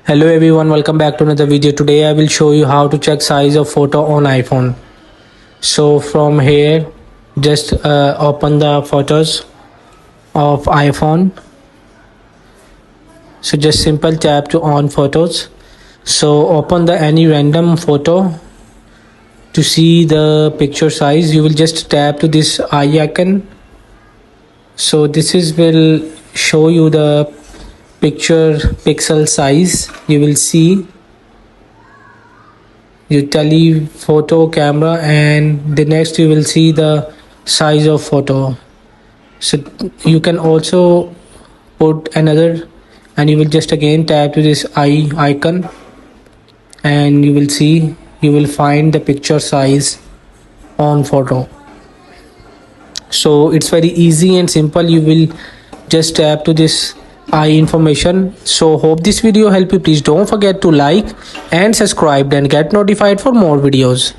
Hello everyone, welcome back to another video. Today I will show you how to check size of photo on iPhone. So from here, just open the photos of iPhone. So just simple tap to on photos. So open the any random photo to see the picture size. You will just tap to this eye icon. So this is will show you the picture pixel size. You will see your telephoto camera, and the next you will see the size of photo. So you can also put another, and you will just again tap to this eye icon, and you will see, you will find the picture size on photo. So it's very easy and simple. You will just tap to this eye information. So hope this video help you. Please don't forget to like and subscribe and get notified for more videos.